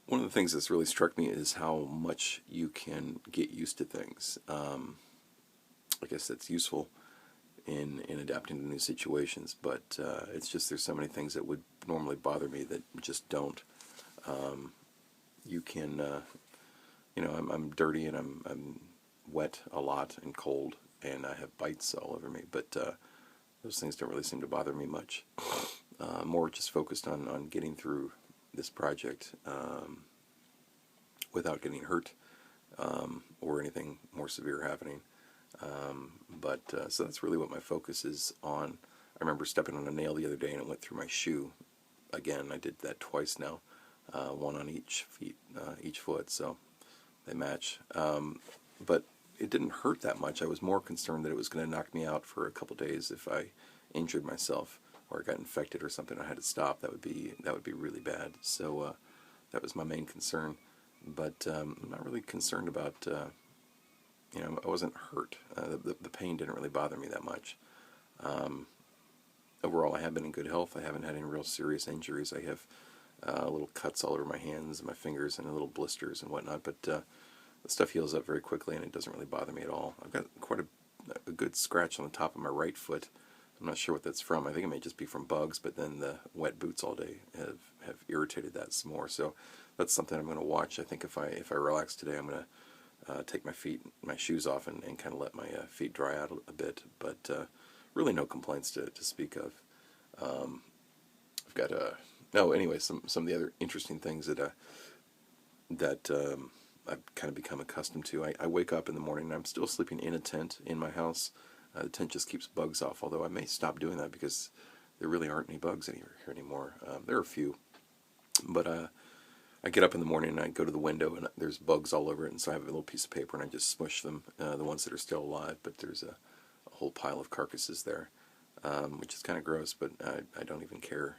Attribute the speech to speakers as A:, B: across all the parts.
A: One of the things that's really struck me is how much you can get used to things. I guess that's useful in adapting to new situations, but it's just there's so many things that would normally bother me that just don't. You can, I'm dirty and I'm wet a lot and cold, and I have bites all over me, but those things don't really seem to bother me much. More just focused on getting through this project without getting hurt or anything more severe happening. So that's really what my focus is on. I remember stepping on a nail the other day and it went through my shoe. Again, I did that twice now, one on each foot, so they match. But it didn't hurt that much. I was more concerned that it was going to knock me out for a couple days if I injured myself or got infected or something. I had to stop. That would be really bad. So that was my main concern. But I'm not really concerned about. I wasn't hurt. The pain didn't really bother me that much. Overall, I have been in good health. I haven't had any real serious injuries. I have little cuts all over my hands and my fingers and little blisters and whatnot, but the stuff heals up very quickly and it doesn't really bother me at all. I've got quite a good scratch on the top of my right foot. I'm not sure what that's from. I think it may just be from bugs, but then the wet boots all day have irritated that some more. So that's something I'm going to watch. I think if I relax today, I'm going to take my shoes off and kind of let my feet dry out a bit, but really no complaints to speak of. I've got anyway, some of the other interesting things that I've kind of become accustomed to. I wake up in the morning and I'm still sleeping in a tent in my house. The tent just keeps bugs off, although I may stop doing that because there really aren't any bugs here anymore. There are a few, but I get up in the morning and I go to the window and there's bugs all over it, and so I have a little piece of paper and I just smush them, the ones that are still alive, but there's a whole pile of carcasses there, which is kind of gross, but I don't even care.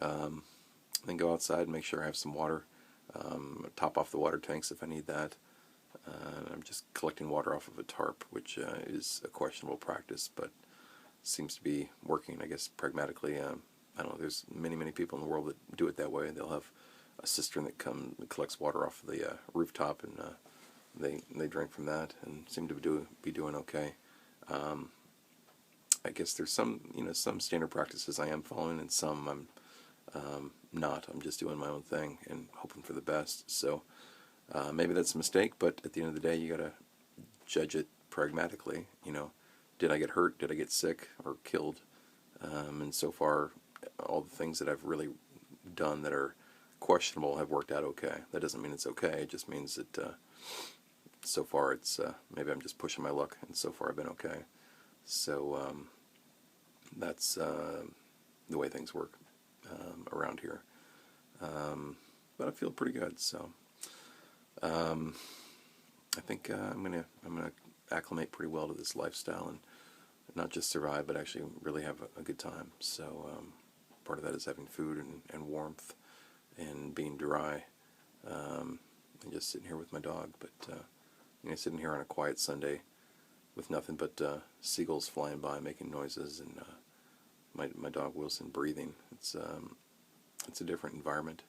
A: Then go outside and make sure I have some water, top off the water tanks if I need that. I'm just collecting water off of a tarp, which is a questionable practice, but seems to be working, I guess, pragmatically. I don't know, there's many people in the world that do it that way. They'll have a cistern that collects water off the rooftop, and they drink from that and seem to be doing okay. I guess there's some standard practices I am following, and some I'm not. I'm just doing my own thing and hoping for the best. So maybe that's a mistake, but at the end of the day, you gotta judge it pragmatically. Did I get hurt? Did I get sick or killed? And so far, all the things that I've really done that are questionable have worked out okay. That doesn't mean it's okay. It just means that so far it's maybe I'm just pushing my luck, and so far I've been okay. So that's the way things work around here. But I feel pretty good. So I think I'm gonna acclimate pretty well to this lifestyle and not just survive, but actually really have a good time. So part of that is having food and warmth and being dry, and just sitting here with my dog. But sitting here on a quiet Sunday with nothing but seagulls flying by making noises, and my dog Wilson breathing. It's a different environment,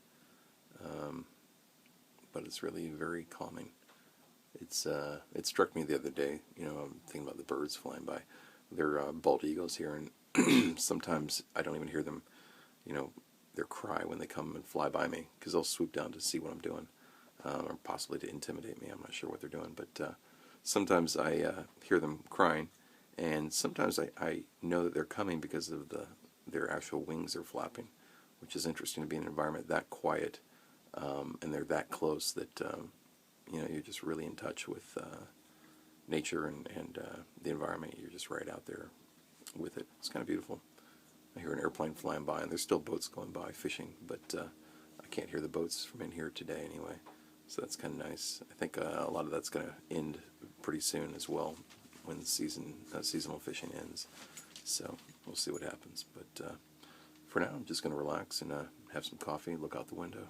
A: but it's really very calming. It struck me the other day. I'm thinking about the birds flying by. They're bald eagles here, and sometimes I don't even hear them. Their cry when they come and fly by me, because they'll swoop down to see what I'm doing, or possibly to intimidate me. I'm not sure what they're doing, but sometimes I hear them crying, and sometimes I know that they're coming because of their actual wings are flapping, which is interesting to be in an environment that quiet, and they're that close that you're just really in touch with nature and the environment. You're just right out there with it. It's kind of beautiful. I hear an airplane flying by, and there's still boats going by fishing, but I can't hear the boats from in here today anyway. So that's kind of nice. I think a lot of that's going to end pretty soon as well, when the seasonal fishing ends. So we'll see what happens. But for now, I'm just going to relax and have some coffee, look out the window.